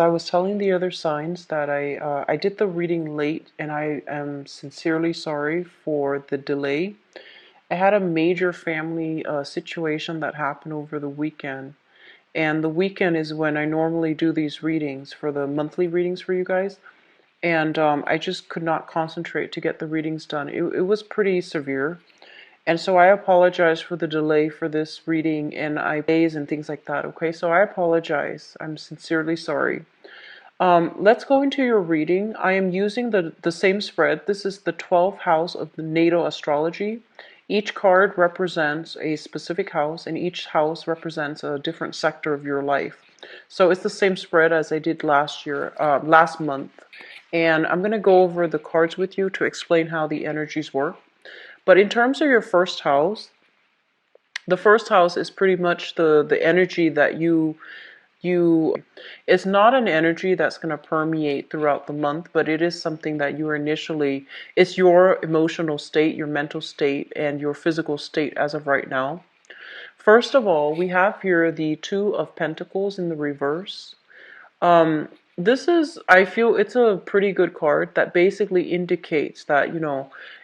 I was telling the other signs that I did the reading late, and I am sincerely sorry for the delay. I had a major family situation that happened over the weekend, and the weekend is when I normally do these readings for the monthly readings for you guys, and I just could not concentrate to get the readings done. It was pretty severe, and so I apologize for the delay for this reading and I days and things like that. Okay, so I apologize. I'm sincerely sorry. Let's go into your reading. I am using the same spread. This is the 12th house of the natal astrology. Each card represents a specific house, and each house represents a different sector of your life. So it's the same spread as I did last month. And I'm going to go over the cards with you to explain how the energies work. But in terms of your first house, the first house is pretty much the energy that you it's not an energy that's going to permeate throughout the month, but it is something that you initially, it's your emotional state, your mental state, and your physical state as of right now. First of all, we have here the Two of Pentacles in the reverse. um, this is, I feel it's a pretty good card that basically indicates that,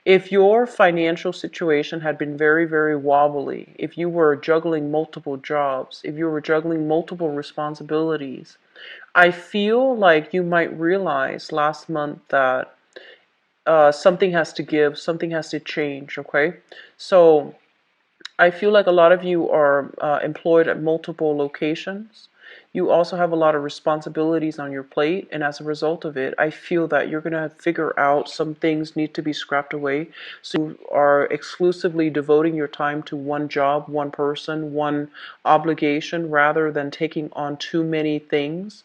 if your financial situation had been very, very wobbly, if you were juggling multiple jobs, if you were juggling multiple responsibilities, I feel like you might realize last month that something has to give, something has to change, okay? So I feel like a lot of you are employed at multiple locations. You also have a lot of responsibilities on your plate, and as a result of it, I feel that you're going to figure out some things need to be scrapped away. So you are exclusively devoting your time to one job, one person, one obligation, rather than taking on too many things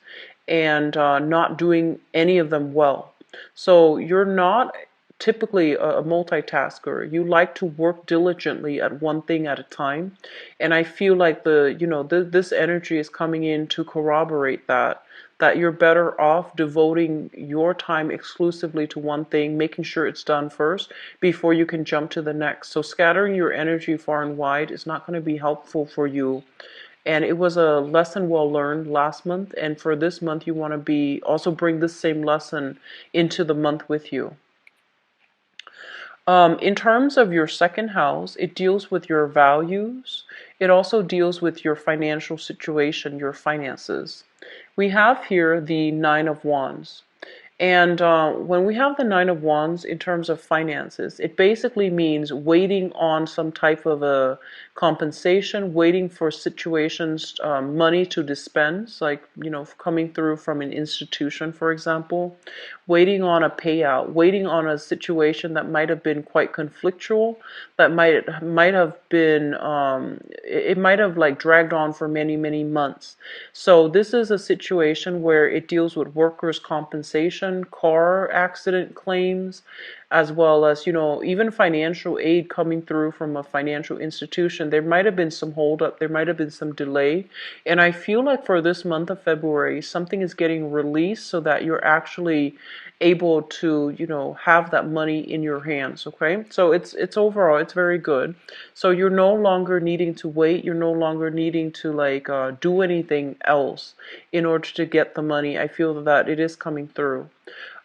and not doing any of them well. So you're not typically a multitasker. You like to work diligently at one thing at a time, and I feel like this energy is coming in to corroborate that you're better off devoting your time exclusively to one thing, making sure it's done first before you can jump to the next. So scattering your energy far and wide is not going to be helpful for you. And it was a lesson well learned last month, and for this month you want to be also bring this same lesson into the month with you. In terms of your second house, it deals with your values. It also deals with your financial situation, your finances. We have here the Nine of Wands. And when we have the Nine of Wands in terms of finances, it basically means waiting on some type of a compensation, waiting for situations, money to dispense, like, coming through from an institution, for example, waiting on a payout, waiting on a situation that might have been quite conflictual, that might have been, it might have like dragged on for many, many months. So this is a situation where it deals with workers' compensation, car accident claims, as well as, even financial aid coming through from a financial institution. There might have been some holdup, there might have been some delay. And I feel like for this month of February, something is getting released so that you're actually able to, have that money in your hands, okay? So it's overall, it's very good. So you're no longer needing to wait, you're no longer needing to like do anything else in order to get the money. I feel that it is coming through.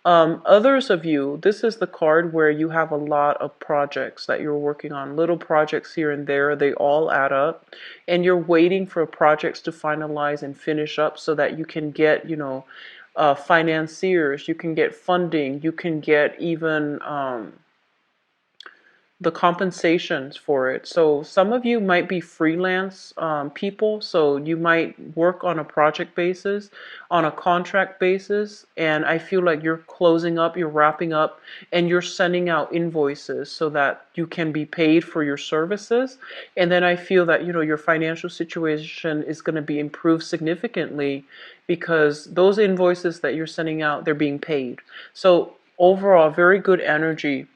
Others of you, this is the card where you have a lot of projects that you're working on, little projects here and there, they all add up, and you're waiting for projects to finalize and finish up so that you can get, financiers, you can get funding, you can get even the compensations for it. So some of you might be freelance people, so you might work on a project basis, on a contract basis, and I feel like you're closing up, you're wrapping up, and you're sending out invoices so that you can be paid for your services. And then I feel that, your financial situation is going to be improved significantly because those invoices that you're sending out, they're being paid. So overall, very good energy.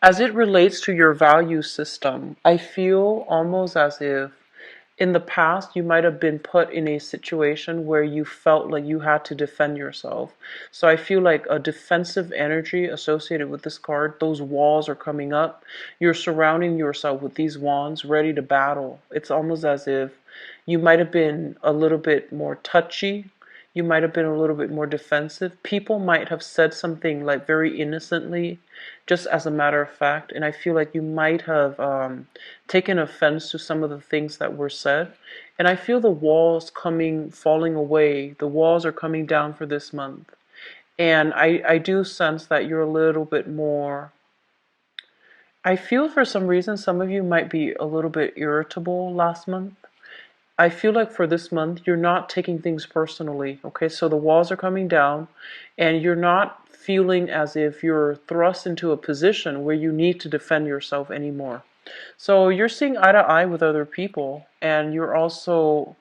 As it relates to your value system, I feel almost as if in the past you might have been put in a situation where you felt like you had to defend yourself. So I feel like a defensive energy associated with this card, those walls are coming up. You're surrounding yourself with these wands ready to battle. It's almost as if you might have been a little bit more touchy, You might have been a little bit more defensive. People might have said something like very innocently, just as a matter of fact, and I feel like you might have taken offense to some of the things that were said. And I feel the walls falling away. The walls are coming down for this month. And I do sense that you're a little bit more. I feel for some reason some of you might be a little bit irritable last month. I feel like for this month, you're not taking things personally, okay? So the walls are coming down, and you're not feeling as if you're thrust into a position where you need to defend yourself anymore. So you're seeing eye to eye with other people, and you're also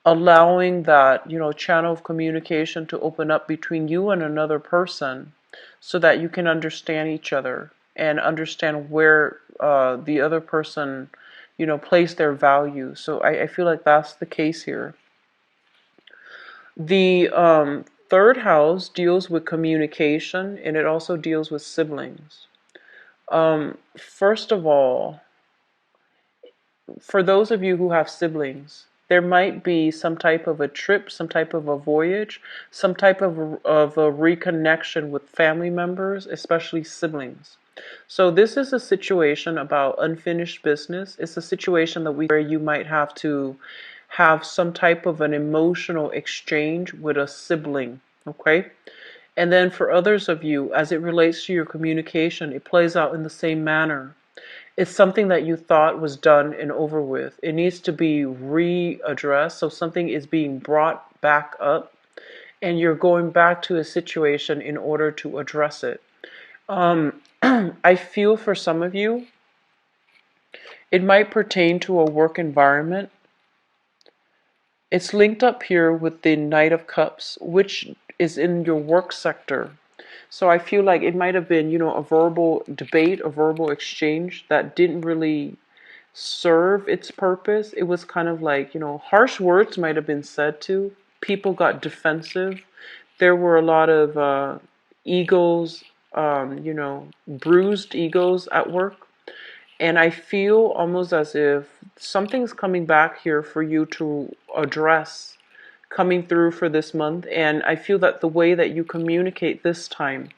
allowing that, channel of communication to open up between you and another person so that you can understand each other and understand where the other person, place their value. So I feel like that's the case here. The third house deals with communication, and it also deals with siblings. First of all, for those of you who have siblings, there might be some type of a trip, some type of a voyage, some type of a reconnection with family members, especially siblings. So this is a situation about unfinished business. It's a situation where you might have to have some type of an emotional exchange with a sibling, okay? And then for others of you, as it relates to your communication, it plays out in the same manner. It's something that you thought was done and over with. It needs to be readdressed. So something is being brought back up, and you're going back to a situation in order to address it. I feel for some of you, it might pertain to a work environment. It's linked up here with the Knight of Cups, which is in your work sector. So I feel like it might have been, a verbal debate, a verbal exchange that didn't really serve its purpose. It was kind of like, harsh words might have been said to. People got defensive. There were a lot of egos, bruised egos at work. And I feel almost as if something's coming back here for you to address coming through for this month. And I feel that the way that you communicate this time,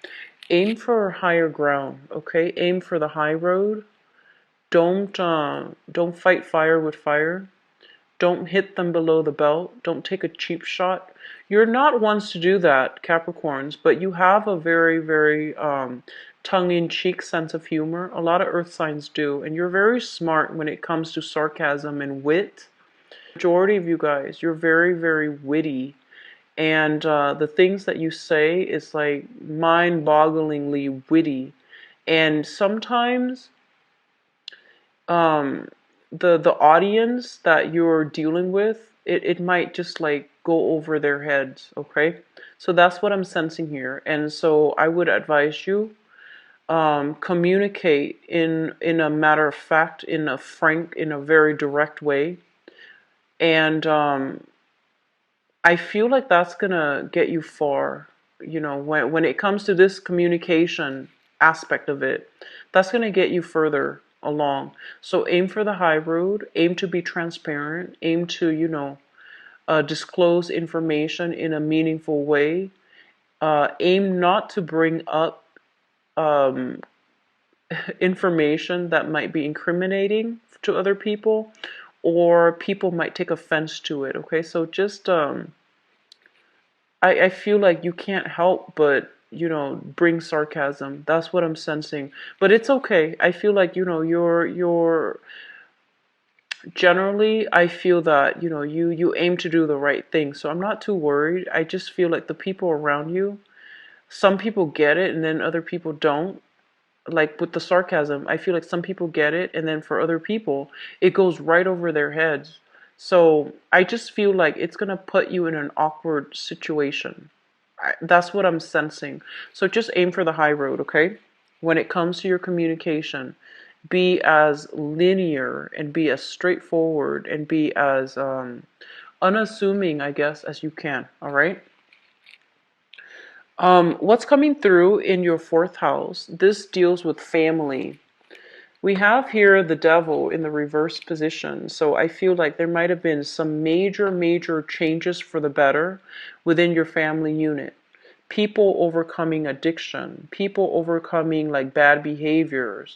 aim for higher ground, okay? Aim for the high road. Don't fight fire with fire. Don't hit them below the belt. Don't take a cheap shot. You're not ones to do that, Capricorns, but you have a very, very tongue-in-cheek sense of humor. A lot of earth signs do, and you're very smart when it comes to sarcasm and wit. Majority of you guys, you're very, very witty, and the things that you say is like mind-bogglingly witty, and sometimes the audience that you're dealing with, it might just like go over their heads, okay? So that's what I'm sensing here, and so I would advise you communicate in a matter of fact, in a frank, in a very direct way. And I feel like that's gonna get you far, when it comes to this communication aspect of it, that's gonna get you further along. So aim for the high road, aim to be transparent, aim to, disclose information in a meaningful way. Aim not to bring up um, information that might be incriminating to other people, or people might take offense to it, okay? So just I feel like you can't help but bring sarcasm. That's what I'm sensing, but it's okay. I feel like you're generally, I feel that you aim to do the right thing, so I'm not too worried. I just feel like the people around you, some people get it and then other people don't. Like with the sarcasm, I feel like some people get it, and then for other people, it goes right over their heads. So I just feel like it's gonna put you in an awkward situation. That's what I'm sensing. So just aim for the high road, okay? When it comes to your communication, be as linear and be as straightforward and be as unassuming, I guess, as you can, all right? What's coming through in your fourth house? This deals with family. We have here the devil in the reverse position. So I feel like there might have been some major changes for the better within your family unit. People overcoming addiction, people overcoming like bad behavior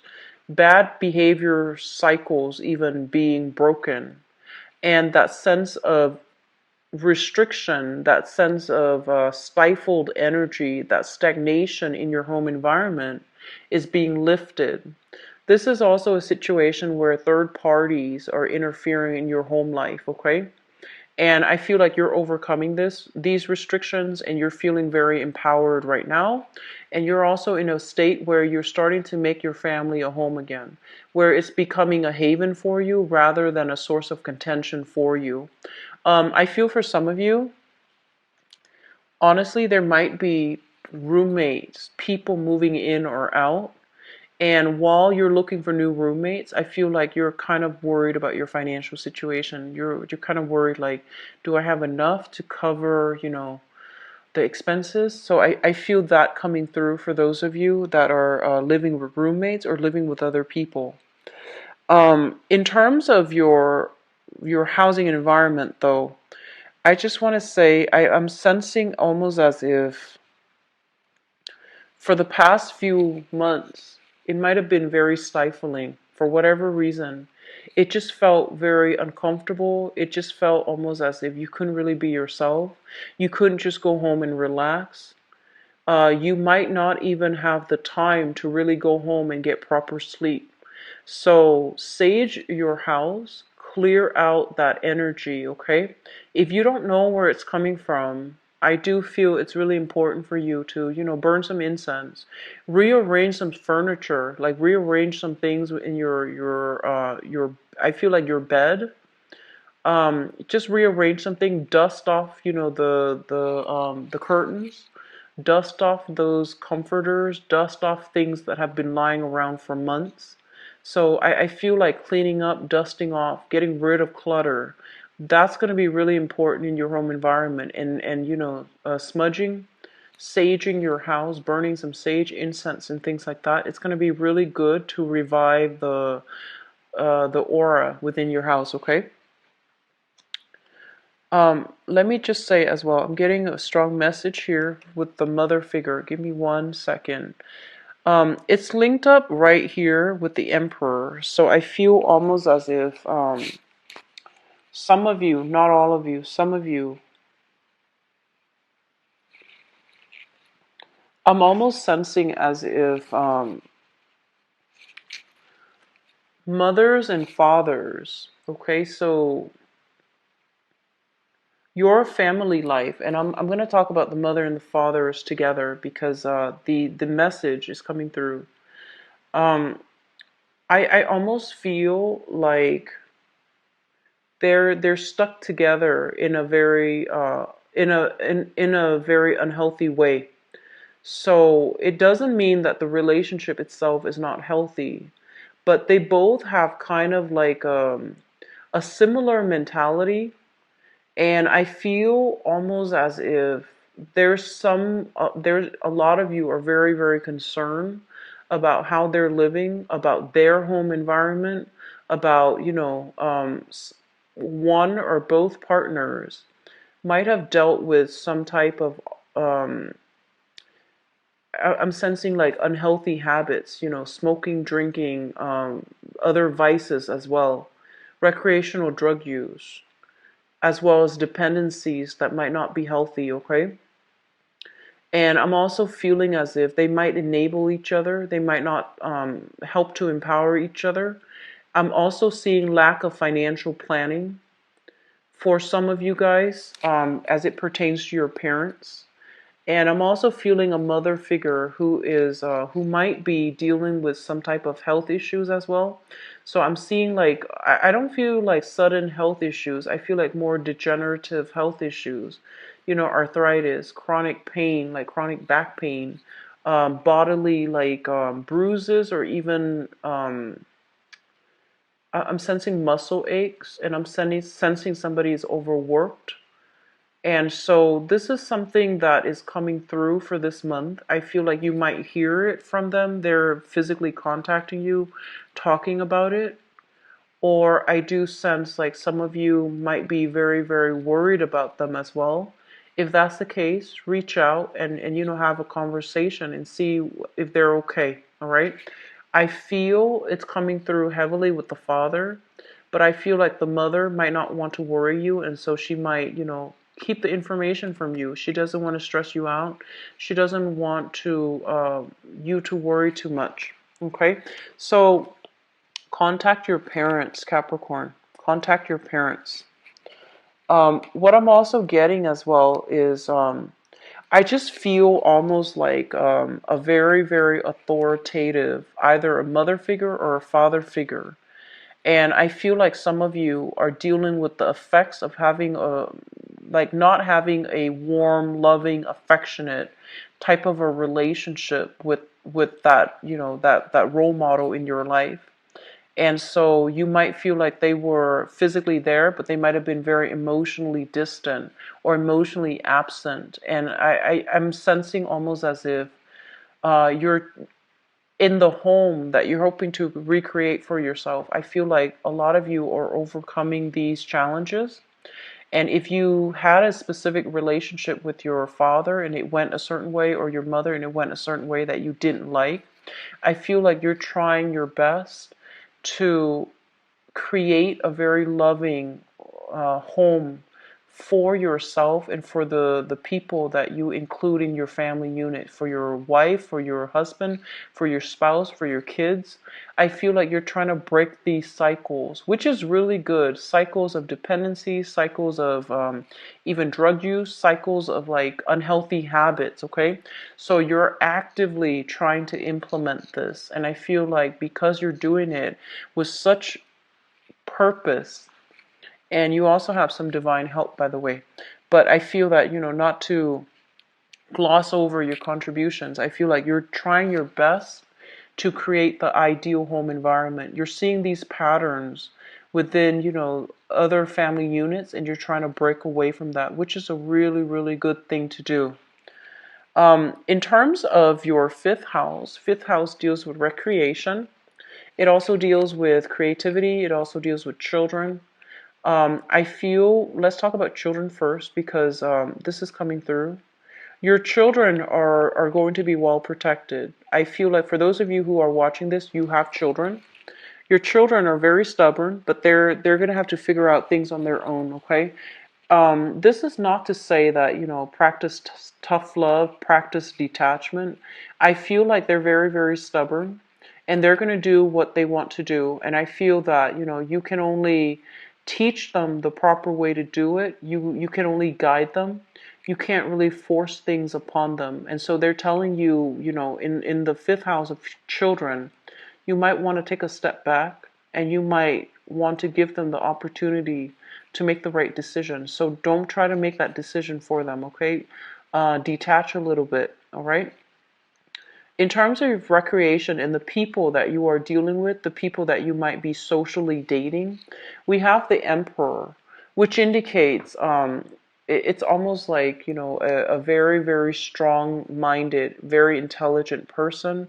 cycles even being broken. And that sense of restriction, that sense of stifled energy, that stagnation in your home environment is being lifted. This is also a situation where third parties are interfering in your home life, okay? And I feel like you're overcoming these restrictions, and you're feeling very empowered right now. And you're also in a state where you're starting to make your family a home again, where it's becoming a haven for you rather than a source of contention for you. I feel for some of you, honestly, there might be roommates, people moving in or out. And while you're looking for new roommates, I feel like you're kind of worried about your financial situation. You're kind of worried, like, do I have enough to cover, the expenses? So I feel that coming through for those of you that are living with roommates or living with other people. In terms of your housing environment, though, I just want to say I'm sensing almost as if for the past few months, it might have been very stifling for whatever reason. It just felt very uncomfortable. It just felt almost as if you couldn't really be yourself. You couldn't just go home and relax. You might not even have the time to really go home and get proper sleep. So sage your house, clear out that energy, okay? If you don't know where it's coming from, I do feel it's really important for you to, burn some incense, rearrange some furniture, like rearrange some things in your I feel like your bed. Just rearrange something, dust off, the curtains, dust off those comforters, dust off things that have been lying around for months. So I feel like cleaning up, dusting off, getting rid of clutter. That's going to be really important in your home environment. And smudging, saging your house, burning some sage incense and things like that. It's going to be really good to revive the aura within your house. Okay. Let me just say as well, I'm getting a strong message here with the mother figure. Give me 1 second. It's linked up right here with the emperor. So I feel almost as if some of you, not all of you, some of you, I'm almost sensing as if mothers and fathers, okay, so your family life, and I'm going to talk about the mother and the fathers together because the message is coming through. Um, I almost feel like they're stuck together in a very in a very unhealthy way. So it doesn't mean that the relationship itself is not healthy, but they both have kind of like a similar mentality. And I feel almost as if there's a lot of you are very concerned about how they're living, about their home environment, about, one or both partners might have dealt with some type of, um, I'm sensing like unhealthy habits, smoking, drinking, other vices as well, recreational drug use, as well as dependencies that might not be healthy, okay? And I'm also feeling as if they might enable each other, they might not help to empower each other. I'm also seeing lack of financial planning for some of you guys as it pertains to your parents. And I'm also feeling a mother figure who might be dealing with some type of health issues as well. So I'm seeing like I don't feel like sudden health issues. I feel like more degenerative health issues. Arthritis, chronic pain, like chronic back pain, bodily like bruises, or even I'm sensing muscle aches, and I'm sensing somebody is overworked, And so this is something that is coming through for this month. I feel like you might hear it from them. They're physically contacting you, talking about it. Or I do sense like some of you might be very, very worried about them as well. If that's the case, reach out and have a conversation and see if they're okay. All right. I feel it's coming through heavily with the father, but I feel like the mother might not want to worry you, and so she might, keep the information from you. She doesn't want to stress you out. She doesn't want you to worry too much. Okay, so contact your parents, Capricorn. Contact your parents. What I'm also getting as well is I just feel almost like a very, very authoritative, either a mother figure or a father figure. And I feel like some of you are dealing with the effects of not having a warm, loving, affectionate type of a relationship with that, that role model in your life. And so you might feel like they were physically there, but they might have been very emotionally distant or emotionally absent. And I'm sensing almost as if you're in the home that you're hoping to recreate for yourself. I feel like a lot of you are overcoming these challenges. And if you had a specific relationship with your father and it went a certain way, or your mother and it went a certain way that you didn't like, I feel like you're trying your best to create a very loving home for yourself and for the people that you include in your family unit, for your wife, for your husband, for your spouse, for your kids. I feel like you're trying to break these cycles, which is really good. Cycles of dependency, cycles of even drug use, cycles of like unhealthy habits, okay? So you're actively trying to implement this. And I feel like because you're doing it with such purpose, and you also have some divine help, by the way. But I feel that, not to gloss over your contributions. I feel like you're trying your best to create the ideal home environment. You're seeing these patterns within, other family units, and you're trying to break away from that, which is a really, really good thing to do. In terms of your fifth house deals with recreation. It also deals with creativity. It also deals with children. I feel, let's talk about children first because this is coming through. Your children are going to be well protected. I feel like for those of you who are watching this, you have children. Your children are very stubborn, but they're going to have to figure out things on their own, okay? This is not to say that, practice tough love, practice detachment. I feel like they're very, very stubborn and they're going to do what they want to do. And I feel that, you can only teach them the proper way to do it. You can only guide them. You can't really force things upon them. And so they're telling you, in the fifth house of children, you might want to take a step back and you might want to give them the opportunity to make the right decision. So don't try to make that decision for them, okay? Detach a little bit, all right? In terms of recreation and the people that you are dealing with, the people that you might be socially dating, we have the Emperor, which indicates it's almost like, a very, very strong-minded, very intelligent person.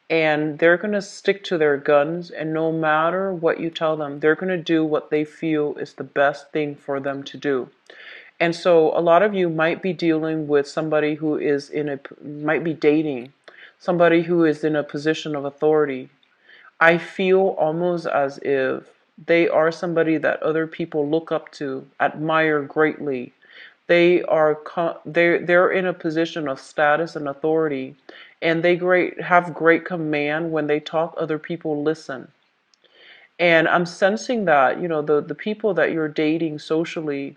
And they're going to stick to their guns, and no matter what you tell them, they're going to do what they feel is the best thing for them to do. And so a lot of you might be dealing with somebody who might be dating somebody who is in a position of authority. I feel almost as if they are somebody that other people look up to, admire greatly. They're in a position of status and authority, and they have great command. When they talk, other people listen. And I'm sensing that, the people that you're dating socially,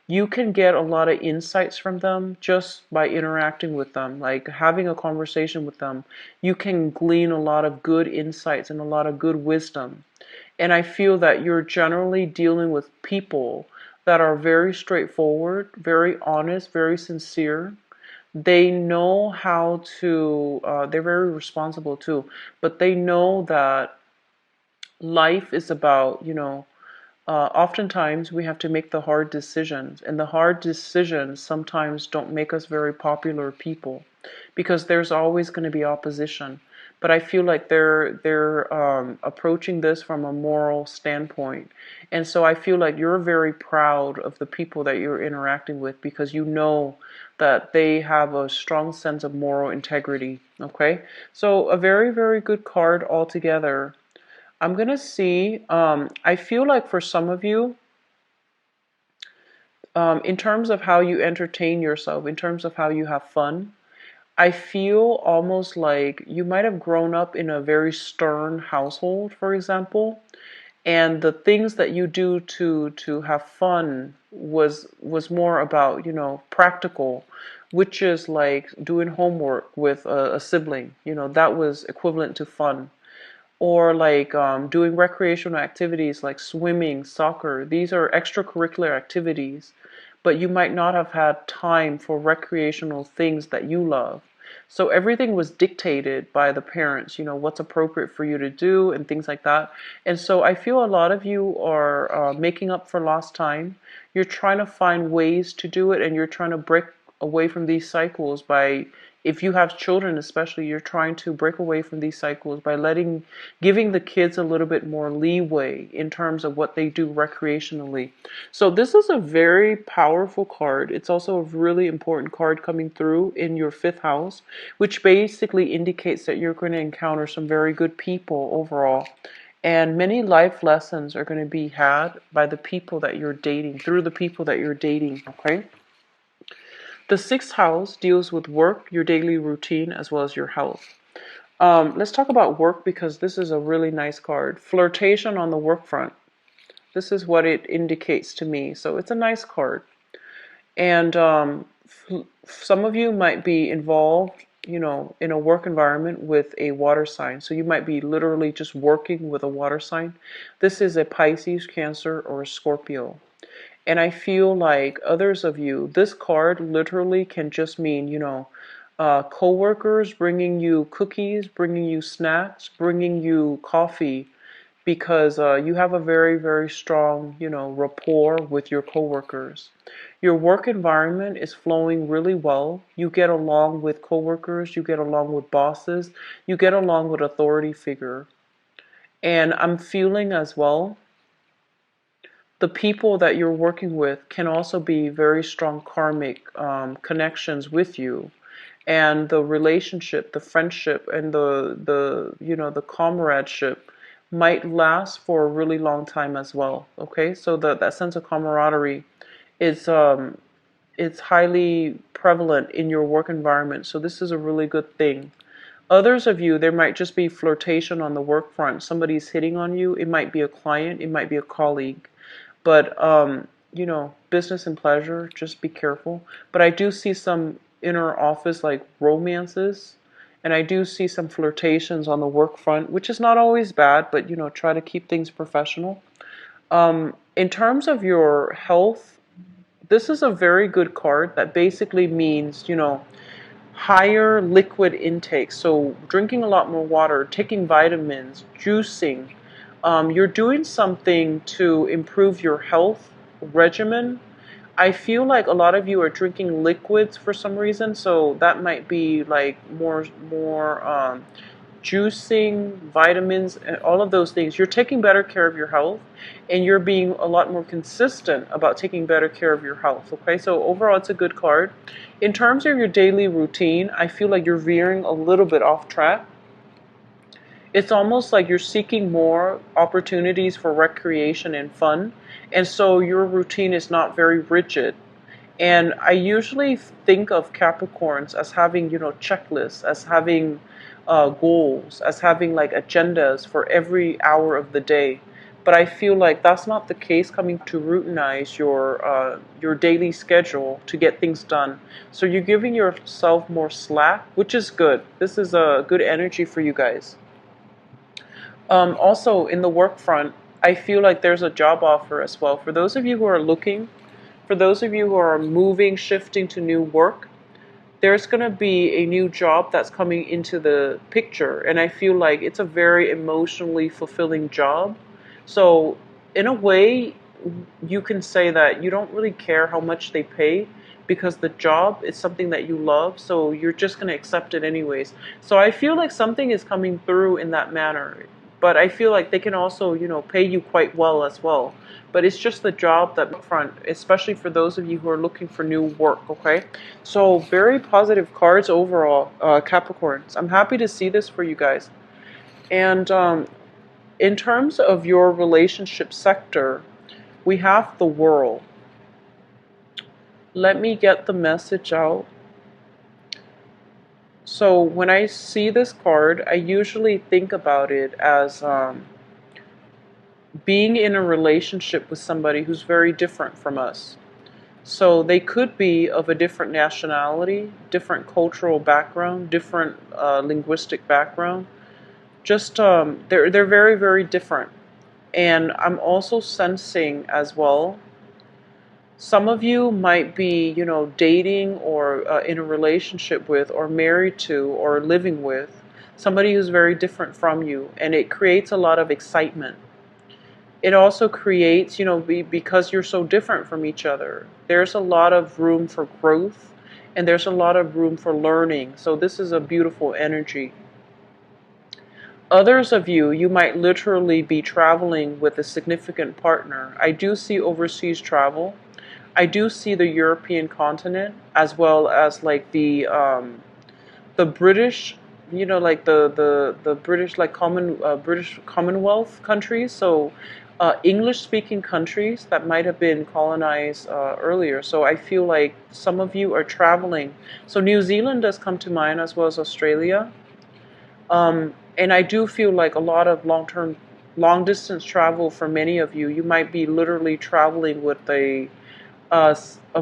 you can get a lot of insights from them just by interacting with them, like having a conversation with them. You can glean a lot of good insights and a lot of good wisdom. And I feel that you're generally dealing with people that are very straightforward, very honest, very sincere. They know how to, they're very responsible too, but they know that life is about, Oftentimes we have to make the hard decisions, and the hard decisions sometimes don't make us very popular people because there's always going to be opposition. But I feel like they're approaching this from a moral standpoint, and so I feel like you're very proud of the people that you're interacting with because you know that they have a strong sense of moral integrity. Okay, so a very, very good card altogether. I'm gonna see. I feel like for some of you, in terms of how you entertain yourself, in terms of how you have fun, I feel almost like you might have grown up in a very stern household, for example, and the things that you do to have fun was more about, practical, which is like doing homework with a sibling. That was equivalent to fun, or like doing recreational activities like swimming, soccer. These are extracurricular activities, but you might not have had time for recreational things that you love. So everything was dictated by the parents, what's appropriate for you to do and things like that. And so I feel a lot of you are making up for lost time. You're trying to find ways to do it, and you're trying to break away from these cycles by, if you have children especially, you're trying to break away from these cycles by giving the kids a little bit more leeway in terms of what they do recreationally. So this is a very powerful card. It's also a really important card coming through in your fifth house, which basically indicates that you're going to encounter some very good people overall. And many life lessons are going to be had by the people that you're dating, through the people that you're dating, okay? The sixth house deals with work, your daily routine, as well as your health. Let's talk about work because this is a really nice card. Flirtation on the work front. This is what it indicates to me. So it's a nice card. And some of you might be involved, in a work environment with a water sign. So you might be literally just working with a water sign. This is a Pisces, Cancer, or a Scorpio. And I feel like others of you, this card literally can just mean, co-workers bringing you cookies, bringing you snacks, bringing you coffee, because you have a very, very strong, rapport with your coworkers. Your work environment is flowing really well. You get along with coworkers, you get along with bosses, you get along with authority figure. And I'm feeling as well, the people that you're working with can also be very strong karmic connections with you, and the relationship, the friendship, and the comradeship might last for a really long time as well. Okay, so that sense of camaraderie is it's highly prevalent in your work environment. So this is a really good thing. Others of you, there might just be flirtation on the work front. Somebody's hitting on you. It might be a client. It might be a colleague. But, business and pleasure, just be careful. But I do see some inner office like romances, and I do see some flirtations on the work front, which is not always bad, but, try to keep things professional. In terms of your health, this is a very good card that basically means, higher liquid intake. So drinking a lot more water, taking vitamins, juicing. You're doing something to improve your health regimen. I feel like a lot of you are drinking liquids for some reason, so that might be like more juicing, vitamins, and all of those things. You're taking better care of your health, and you're being a lot more consistent about taking better care of your health. Okay, so overall, it's a good card. In terms of your daily routine, I feel like you're veering a little bit off track. It's almost like you're seeking more opportunities for recreation and fun, and so your routine is not very rigid. And I usually think of Capricorns as having, checklists, as having goals, as having like agendas for every hour of the day. But I feel like that's not the case coming to routinize your daily schedule to get things done. So you're giving yourself more slack, which is good. This is a good energy for you guys. Also, in the work front, I feel like there's a job offer as well. For those of you who are looking, for those of you who are moving, shifting to new work, there's going to be a new job that's coming into the picture. And I feel like it's a very emotionally fulfilling job. So in a way, you can say that you don't really care how much they pay because the job is something that you love, so you're just going to accept it anyways. So I feel like something is coming through in that manner. But I feel like they can also, pay you quite well as well. But it's just the job that up front, especially for those of you who are looking for new work, okay? So very positive cards overall, Capricorns. I'm happy to see this for you guys. And in terms of your relationship sector, we have the World. Let me get the message out. So when I see this card, I usually think about it as being in a relationship with somebody who's very different from us. So they could be of a different nationality, different cultural background, different linguistic background. Just they're very, very different. And I'm also sensing as well, some of you might be, dating or in a relationship with or married to or living with somebody who's very different from you, and it creates a lot of excitement. It also creates, because you're so different from each other, there's a lot of room for growth and there's a lot of room for learning. So this is a beautiful energy. Others of you, you might literally be traveling with a significant partner. I do see overseas travel. I do see the European continent as well as like the British, like the British like British Commonwealth countries. So English speaking countries that might have been colonized earlier. So I feel like some of you are traveling. So New Zealand does come to mind as well as Australia. And I do feel like a lot of long distance travel for many of you. You might be literally traveling with a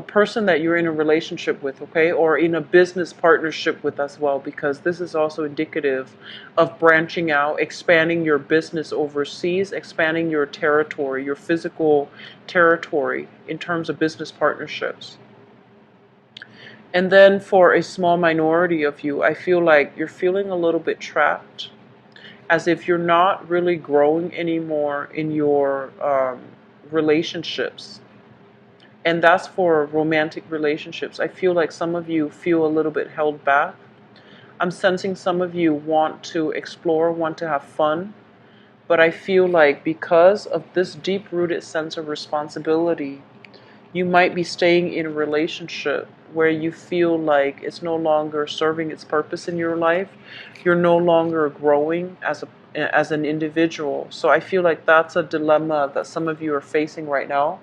person that you're in a relationship with, okay, or in a business partnership with as well, because this is also indicative of branching out, expanding your business overseas, expanding your territory, your physical territory in terms of business partnerships. And then for a small minority of you, I feel like you're feeling a little bit trapped, as if you're not really growing anymore in your relationships. And that's for romantic relationships. I feel like some of you feel a little bit held back. I'm sensing some of you want to explore, want to have fun. But I feel like because of this deep-rooted sense of responsibility, you might be staying in a relationship where you feel like it's no longer serving its purpose in your life. You're no longer growing as an individual. So I feel like that's a dilemma that some of you are facing right now.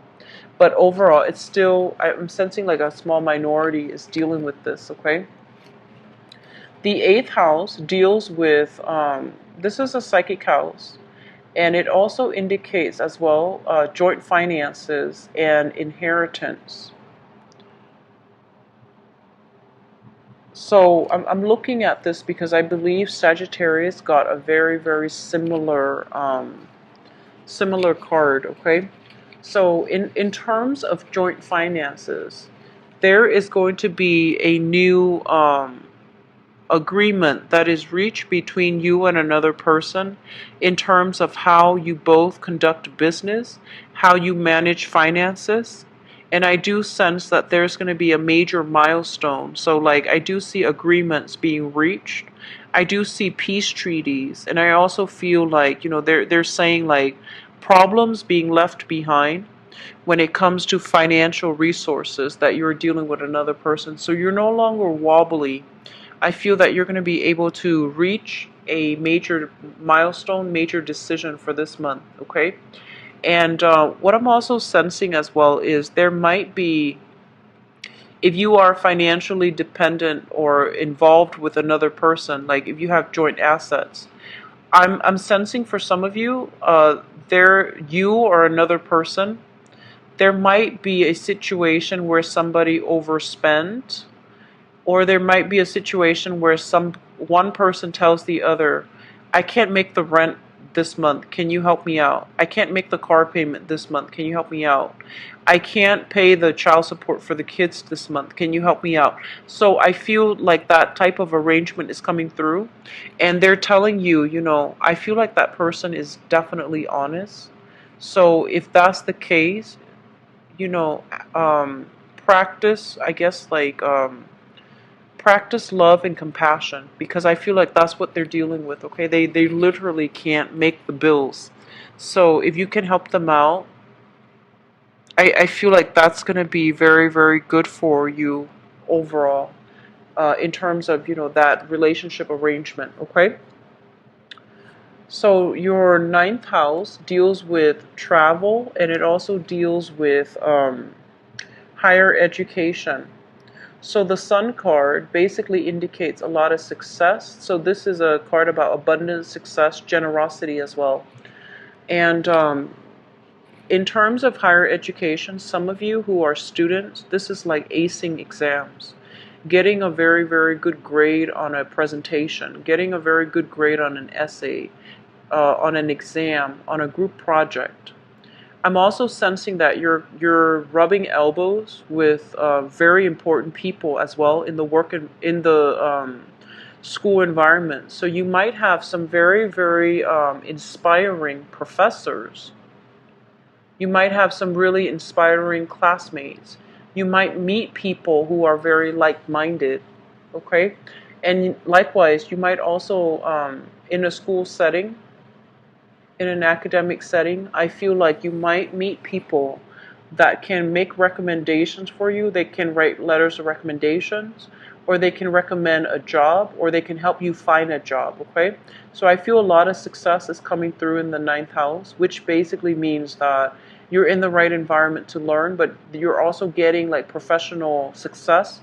But overall, it's still, I'm sensing like a small minority is dealing with this, okay? The 8th house deals with, this is a psychic house, and it also indicates as well joint finances and inheritance. So I'm looking at this because I believe Sagittarius got a very, very similar similar card, okay? So in terms of joint finances, there is going to be a new agreement that is reached between you and another person in terms of how you both conduct business, how you manage finances. And I do sense that there's going to be a major milestone. So like I do see agreements being reached. I do see peace treaties, and I also feel like, they're saying like problems being left behind when it comes to financial resources that you're dealing with another person. So you're no longer wobbly. I feel that you're going to be able to reach a major milestone, major decision for this month, okay? And what I'm also sensing as well is there might be, if you are financially dependent or involved with another person, like if you have joint assets, I'm sensing for some of you, you or another person, there might be a situation where somebody overspent, or there might be a situation where one person tells the other, I can't make the rent this month, can you help me out? I can't make the car payment this month, can you help me out? I can't pay the child support for the kids this month, can you help me out? So I feel like that type of arrangement is coming through, and they're telling you, I feel like that person is definitely honest. So if that's the case, you know, practice, I guess, like, practice love and compassion, because I feel like that's what they're dealing with, okay? They literally can't make the bills. So if you can help them out, I feel like that's going to be very, very good for you overall, in terms of, that relationship arrangement, okay? So your ninth house deals with travel, and it also deals with higher education. So the Sun card basically indicates a lot of success. So this is a card about abundance, success, generosity as well. And in terms of higher education, some of you who are students, this is like acing exams. Getting a very, very good grade on a presentation, getting a very good grade on an essay, on an exam, on a group project. I'm also sensing that you're rubbing elbows with very important people as well in the in the school environment. So you might have some very, very inspiring professors. You might have some really inspiring classmates. You might meet people who are very like-minded. Okay, and likewise, you might also in a school setting, in an academic setting, I feel like you might meet people that can make recommendations for you. They can write letters of recommendations, or they can recommend a job, or they can help you find a job, okay? So I feel a lot of success is coming through in the ninth house, which basically means that you're in the right environment to learn, but you're also getting like professional success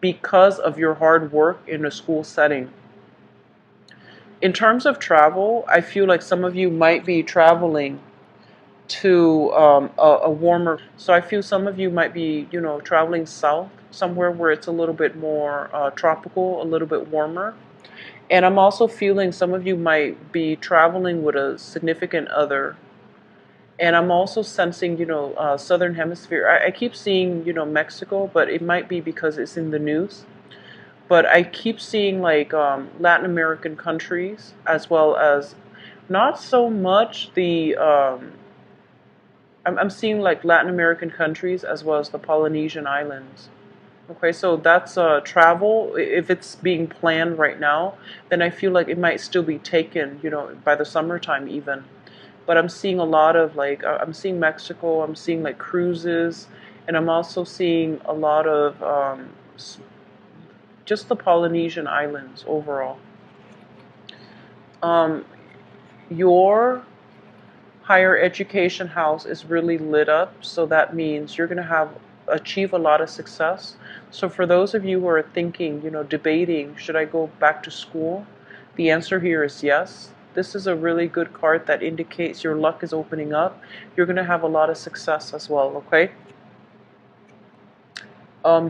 because of your hard work in a school setting. In terms of travel, I feel like some of you might be traveling to a warmer. So I feel some of you might be, traveling south, somewhere where it's a little bit more tropical, a little bit warmer. And I'm also feeling some of you might be traveling with a significant other. And I'm also sensing, southern hemisphere. I keep seeing, Mexico, but it might be because it's in the news. But I keep seeing like Latin American countries, as well as not so much the I'm seeing like Latin American countries as well as the Polynesian islands. Okay, so that's travel. If it's being planned right now, then I feel like it might still be taken, by the summertime even. But I'm seeing a lot of like I'm seeing Mexico. I'm seeing like cruises, and I'm also seeing a lot of just the Polynesian islands overall. Um, your higher education house is really lit up, so that means you're going to have achieve a lot of success. So for those of you who are thinking, debating, should I go back to school? The answer here is yes. This is a really good card that indicates your luck is opening up. You're going to have a lot of success as well, okay?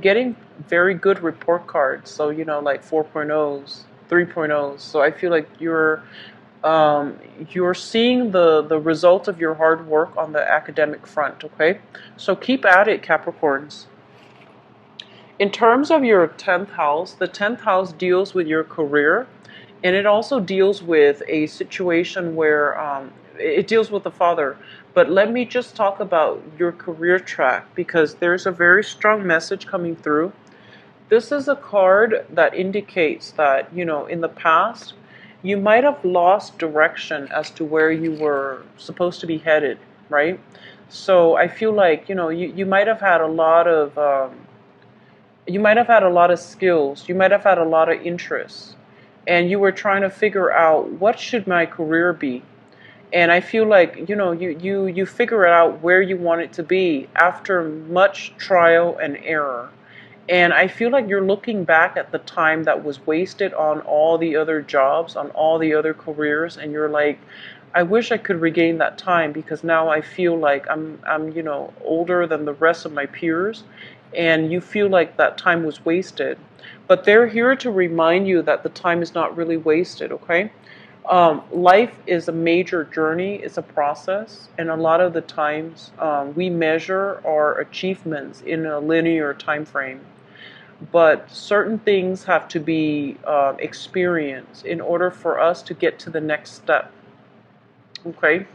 Getting very good report cards, so like 4.0s, 3.0s. So I feel like you're seeing the result of your hard work on the academic front, okay? So keep at it, Capricorns. In terms of your 10th house, the 10th house deals with your career, and it also deals with a situation where it deals with the father. But let me just talk about your career track, because there's a very strong message coming through. This is a card that indicates that, in the past, you might have lost direction as to where you were supposed to be headed, right? So I feel like, you might have had a lot of, you might have had a lot of skills, you might have had a lot of interests, and you were trying to figure out what should my career be. And I feel like, you figure out where you want it to be after much trial and error. And I feel like you're looking back at the time that was wasted on all the other jobs, on all the other careers, and you're like, I wish I could regain that time, because now I feel like I'm older than the rest of my peers, and you feel like that time was wasted. But they're here to remind you that the time is not really wasted, okay? Life is a major journey, it's a process, and a lot of the times we measure our achievements in a linear time frame. But certain things have to be experienced in order for us to get to the next step. Okay?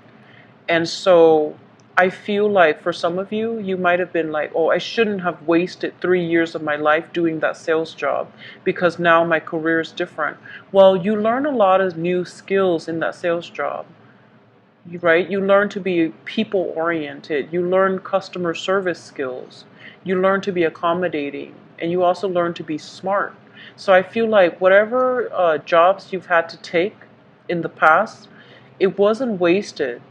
And so I feel like for some of you, you might have been like, oh, I shouldn't have wasted 3 years of my life doing that sales job because now my career is different. Well, you learn a lot of new skills in that sales job, right? You learn to be people oriented. You learn customer service skills. You learn to be accommodating. And you also learn to be smart. So I feel like whatever jobs you've had to take in the past, it wasn't wasted.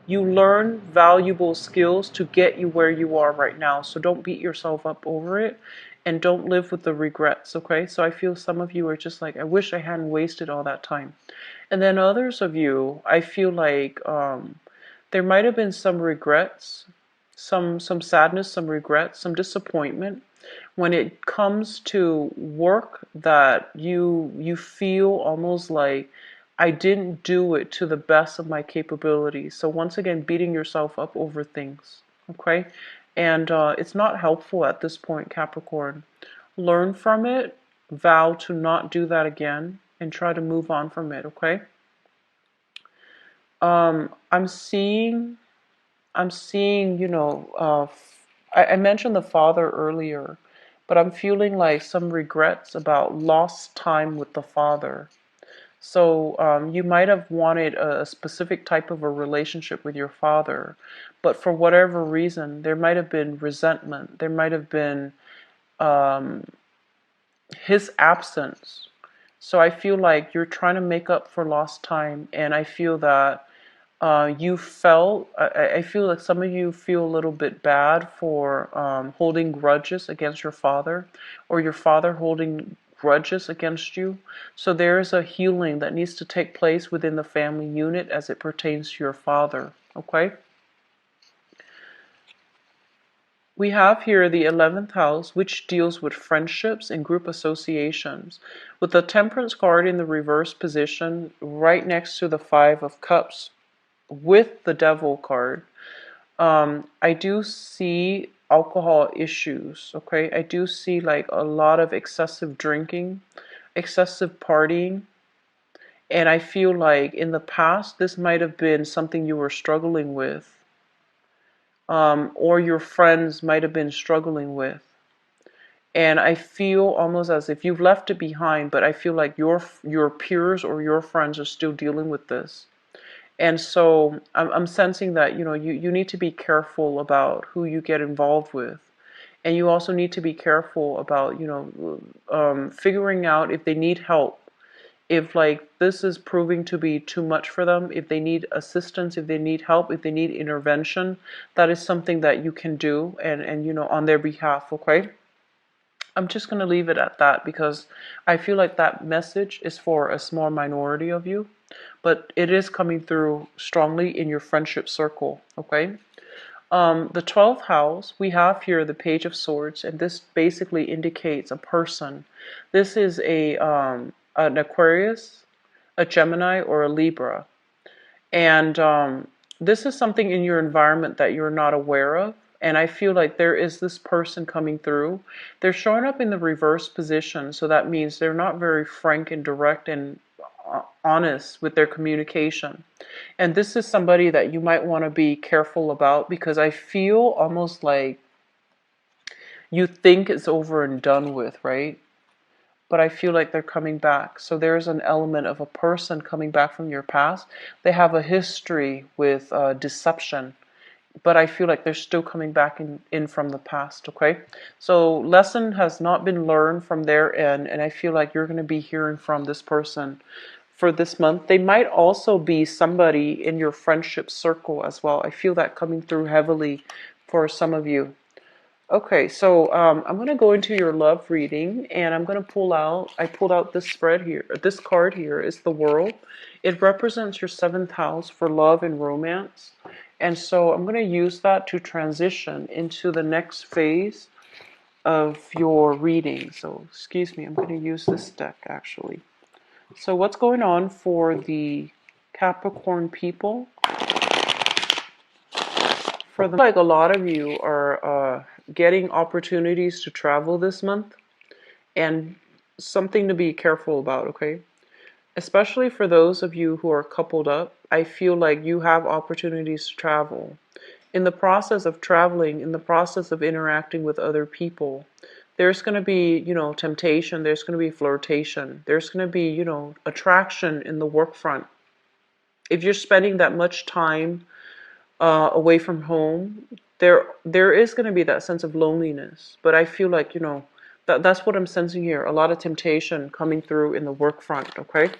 You learn valuable skills to get you where you are right now. So don't beat yourself up over it and don't live with the regrets, okay? So I feel some of you are just like, I wish I hadn't wasted all that time. And then others of you, I feel like there might have been some regrets, some sadness, some regrets, some disappointment when it comes to work that you feel almost like I didn't do it to the best of my capabilities. So once again, beating yourself up over things, okay? And it's not helpful at this point, Capricorn. Learn from it, vow to not do that again, and try to move on from it, okay? I'm seeing, I mentioned the father earlier, but I'm feeling like some regrets about lost time with the father. So you might have wanted a specific type of a relationship with your father, but for whatever reason, there might have been resentment. There might have been um, his absence. So I feel like you're trying to make up for lost time, and I feel that I feel like some of you feel a little bit bad for holding grudges against your father, or your father holding grudges against you. So there is a healing that needs to take place within the family unit as it pertains to your father, okay? We have here the 11th house, which deals with friendships and group associations, with the Temperance card in the reverse position right next to the Five of Cups with the Devil card. I do see alcohol issues, okay? I do see like a lot of excessive drinking, excessive partying, and I feel like in the past this might have been something you were struggling with, or your friends might have been struggling with. And I feel almost as if you've left it behind, but I feel like your peers or your friends are still dealing with this. And so I'm sensing that, you need to be careful about who you get involved with. And you also need to be careful about, figuring out if they need help. If like this is proving to be too much for them, if they need assistance, if they need help, if they need intervention, that is something that you can do and on their behalf, okay? I'm just going to leave it at that because I feel like that message is for a small minority of you, but it is coming through strongly in your friendship circle, okay? The 12th house, we have here the Page of Swords, and this basically indicates a person. This is an Aquarius, a Gemini, or a Libra. And this is something in your environment that you're not aware of. And I feel like there is this person coming through. They're showing up in the reverse position. So that means they're not very frank and direct and honest with their communication. And this is somebody that you might want to be careful about because I feel almost like you think it's over and done with, right? But I feel like they're coming back. So there's an element of a person coming back from your past. They have a history with deception, but I feel like they're still coming back in from the past, okay? So lesson has not been learned from their end, and I feel like you're going to be hearing from this person for this month. They might also be somebody in your friendship circle as well. I feel that coming through heavily for some of you. Okay, so I'm going to go into your love reading and I'm going to I pulled out this spread here. This card here is the World. It represents your 7th house for love and romance. And so I'm going to use that to transition into the next phase of your reading. So, excuse me, I'm going to use this deck actually. So what's going on for the Capricorn people? Like a lot of you are getting opportunities to travel this month, and something to be careful about, okay? Especially for those of you who are coupled up, I feel like you have opportunities to travel. In the process of traveling, in the process of interacting with other people, there's going to be, temptation, there's going to be flirtation, there's going to be, attraction in the work front. If you're spending that much time away from home, there is going to be that sense of loneliness. But I feel like, that's what I'm sensing here. A lot of temptation coming through in the work front, okay?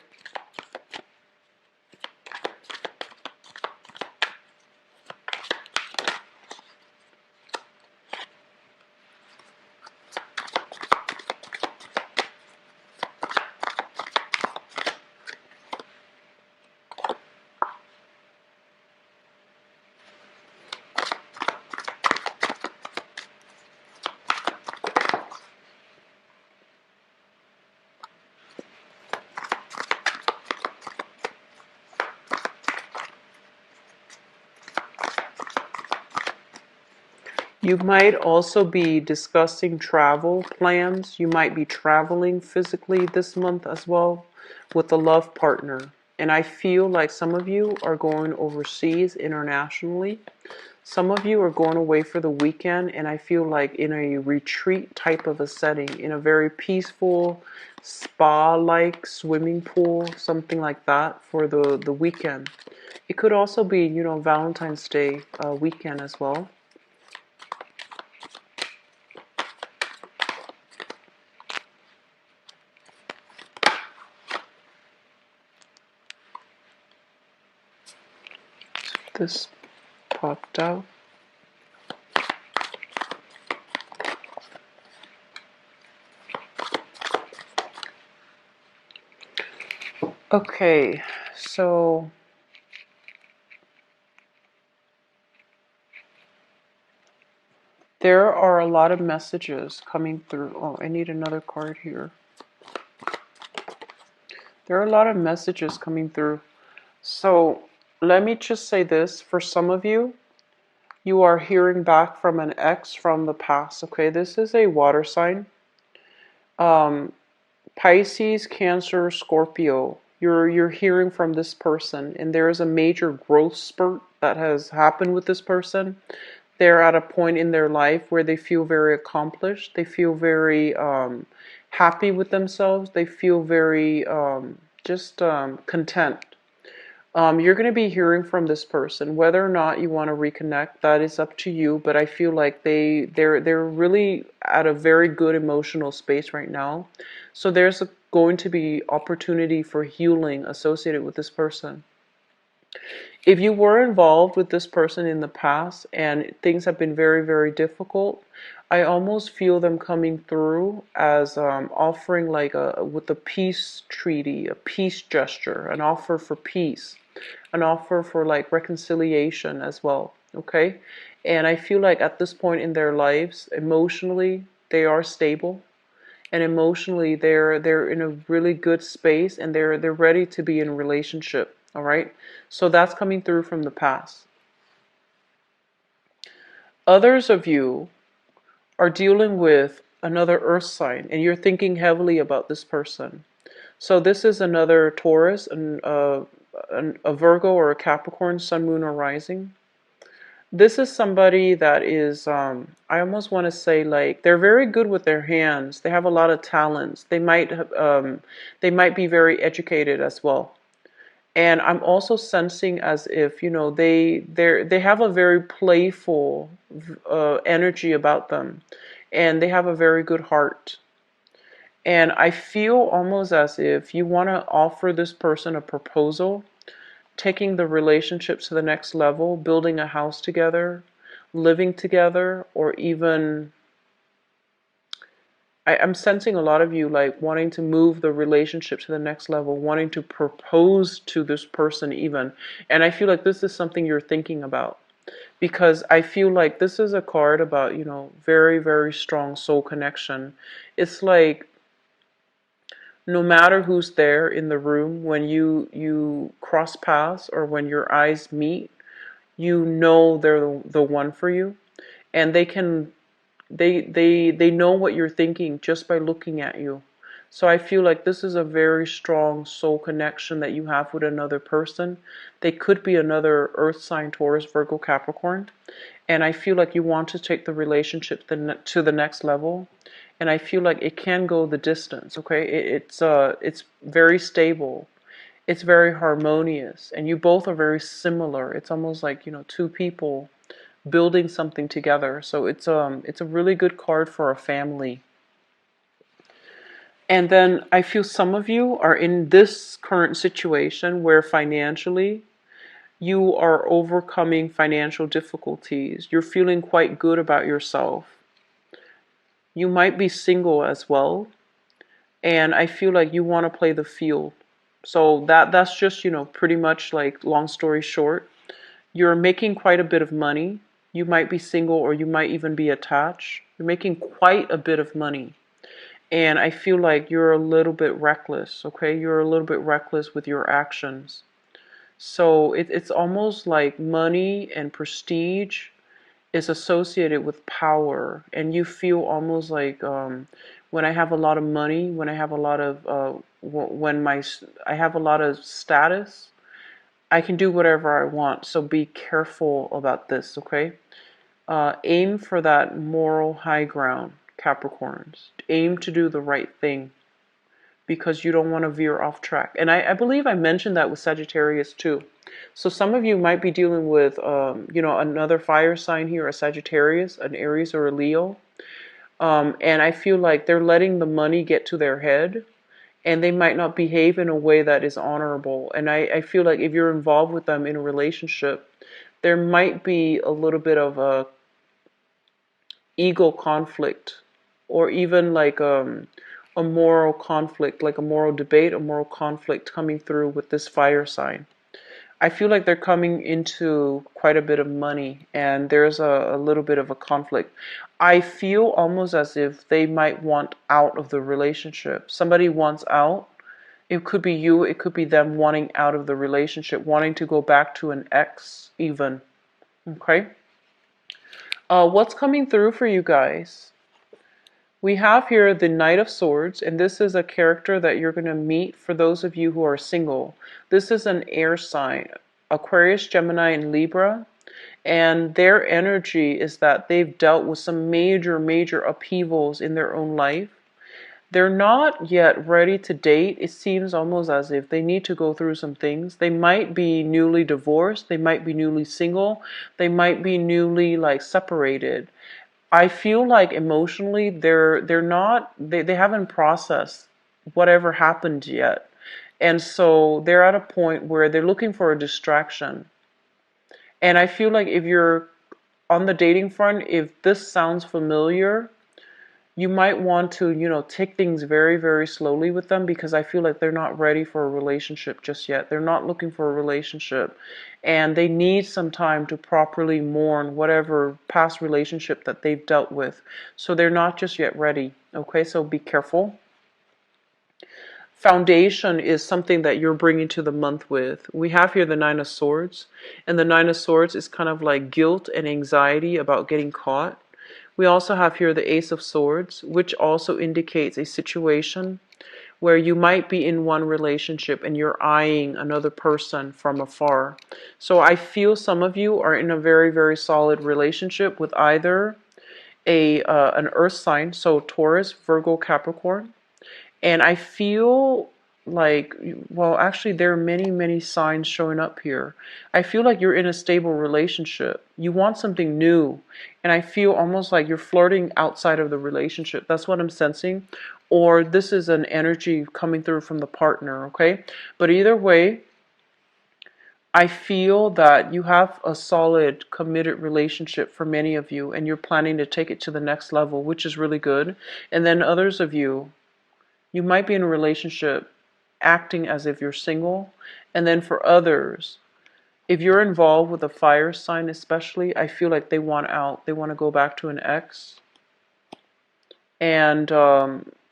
You might also be discussing travel plans. You might be traveling physically this month as well with a love partner. And I feel like some of you are going overseas internationally. Some of you are going away for the weekend, and I feel like in a retreat type of a setting, in a very peaceful spa-like swimming pool, something like that for the weekend. It could also be, Valentine's Day weekend as well. This popped out. Okay, so there are a lot of messages coming through. Oh, I need another card here. There are a lot of messages coming through. So let me just say this. For some of you, you are hearing back from an ex from the past. Okay, this is a water sign. Pisces, Cancer, Scorpio. You're hearing from this person, and there is a major growth spurt that has happened with this person. They're at a point in their life where they feel very accomplished. They feel very happy with themselves. They feel very content. You're going to be hearing from this person. Whether or not you want to reconnect, that is up to you. But I feel like they're really at a very good emotional space right now. So there's going to be opportunity for healing associated with this person. If you were involved with this person in the past and things have been very, very difficult, I almost feel them coming through as offering like with a peace treaty, a peace gesture, an offer for peace, an offer for like reconciliation as well. Okay, and I feel like at this point in their lives, emotionally they are stable, and emotionally they're in a really good space, and they're ready to be in a relationship. All right, so that's coming through from the past. Others of you are dealing with another earth sign, and you're thinking heavily about this person. So this is another Taurus, a Virgo or a Capricorn, Sun, Moon, or Rising. This is somebody that is, I almost want to say, like, they're very good with their hands. They have a lot of talents. They might be very educated as well. And I'm also sensing as if, they have a very playful energy about them, and they have a very good heart. And I feel almost as if you want to offer this person a proposal, taking the relationship to the next level, building a house together, living together, or even I'm sensing a lot of you like wanting to move the relationship to the next level, wanting to propose to this person even. And I feel like this is something you're thinking about, because I feel like this is a card about, very, very strong soul connection. It's like no matter who's there in the room, when you cross paths or when your eyes meet, you know they're the one for you, and they know what you're thinking just by looking at you. So I feel like this is a very strong soul connection that you have with another person. They could be another earth sign, Taurus, Virgo, Capricorn. And I feel like you want to take the relationship to the next level. And I feel like it can go the distance, okay? It's very stable. It's very harmonious. And you both are very similar. It's almost like, two people building something together. So it's a really good card for a family. And then I feel some of you are in this current situation where financially you are overcoming financial difficulties. You're feeling quite good about yourself. You might be single as well, and I feel like you want to play the field. So that's just, pretty much like long story short. You're making quite a bit of money. You might be single or you might even be attached. You're making quite a bit of money. And I feel like you're a little bit reckless, okay? You're a little bit reckless with your actions. So it's almost like money and prestige is associated with power, and you feel almost like when I have a lot of money, when I have a lot of I have a lot of status, I can do whatever I want. So be careful about this, okay? Aim for that moral high ground, Capricorns. Aim to do the right thing because you don't want to veer off track. And I believe I mentioned that with Sagittarius too. So some of you might be dealing with, another fire sign here, a Sagittarius, an Aries, or a Leo. And I feel like they're letting the money get to their head, and they might not behave in a way that is honorable. And I feel like if you're involved with them in a relationship, there might be a little bit of a ego conflict, or even like a moral conflict, like a moral debate, a moral conflict coming through with this fire sign. I feel like they're coming into quite a bit of money, and there's a little bit of a conflict. I feel almost as if they might want out of the relationship. Somebody wants out. It could be you, it could be them wanting out of the relationship, wanting to go back to an ex even. Okay? What's coming through for you guys? We have here the Knight of Swords, and this is a character that you're going to meet for those of you who are single. This is an air sign, Aquarius, Gemini, and Libra. And their energy is that they've dealt with some major, major upheavals in their own life. They're not yet ready to date. It seems almost as if they need to go through some things. They might be newly divorced. They might be newly single. They might be newly separated. I feel like emotionally they haven't processed whatever happened yet. And so they're at a point where they're looking for a distraction. And I feel like if you're on the dating front, if this sounds familiar, you might want to, take things very, very slowly with them, because I feel like they're not ready for a relationship just yet. They're not looking for a relationship, and they need some time to properly mourn whatever past relationship that they've dealt with. So they're not just yet ready. Okay, so be careful. Foundation is something that you're bringing to the month with. We have here the Nine of Swords, and the Nine of Swords is kind of like guilt and anxiety about getting caught. We also have here the Ace of Swords, which also indicates a situation where you might be in one relationship and you're eyeing another person from afar. So I feel some of you are in a very, very solid relationship with either an earth sign, so Taurus, Virgo, Capricorn. And I feel like, well, actually, there are many, many signs showing up here. I feel like you're in a stable relationship. You want something new. And I feel almost like you're flirting outside of the relationship. That's what I'm sensing. Or this is an energy coming through from the partner, okay? But either way, I feel that you have a solid, committed relationship for many of you, and you're planning to take it to the next level, which is really good. And then others of you might be in a relationship acting as if you're single. And then for others, if you're involved with a fire sign especially, I feel like they want out. They want to go back to an ex. And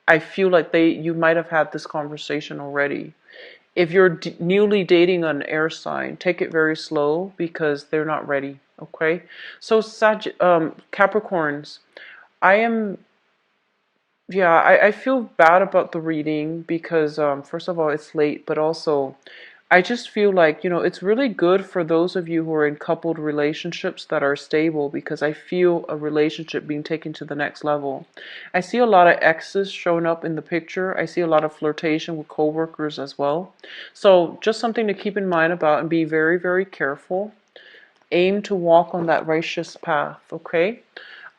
I feel like you might have had this conversation already. If you're newly dating an air sign, take it very slow because they're not ready, okay? So Capricorns, I am Yeah, I feel bad about the reading because, first of all, it's late, but also I just feel like, it's really good for those of you who are in coupled relationships that are stable because I feel a relationship being taken to the next level. I see a lot of exes showing up in the picture. I see a lot of flirtation with coworkers as well. So just something to keep in mind about and be very, very careful. Aim to walk on that righteous path, okay?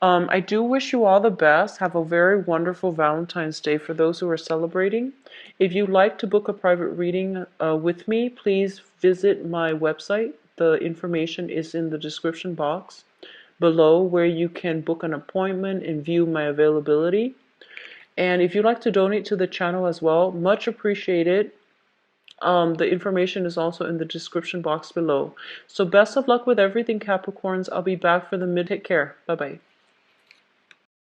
I do wish you all the best. Have a very wonderful Valentine's Day for those who are celebrating. If you'd like to book a private reading with me, please visit my website. The information is in the description box below where you can book an appointment and view my availability. And if you'd like to donate to the channel as well, much appreciated. The information is also in the description box below. So best of luck with everything, Capricorns. I'll be back for the mid. Take care. Bye-bye.